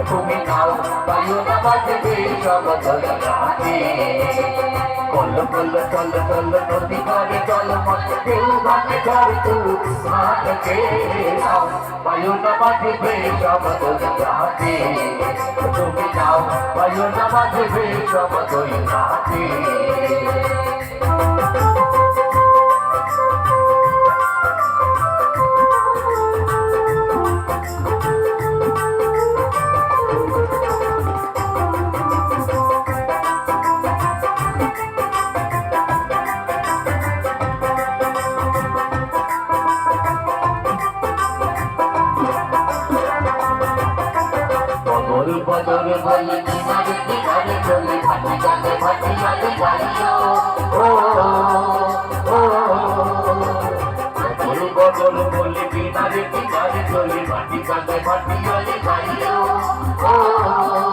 তুমি নাও বায়ু না বাজবে সব দোলনাতে কল কল চল চল নদী পারে চল মত কেউ ভাঙে ধর তু মাঠকে নাও বায়ু না বাজবে সব দোলনাতে তুমি নাও বায়ু না বাজবে সব দোলনাতে বদল বলে কিনারে কিনারে চলে ভাটি গানে ভাটি গানে গাইও ও বদল বলে কিনারে কিনারে চলে ভাটি গানে ভাটি গানে গাইও ও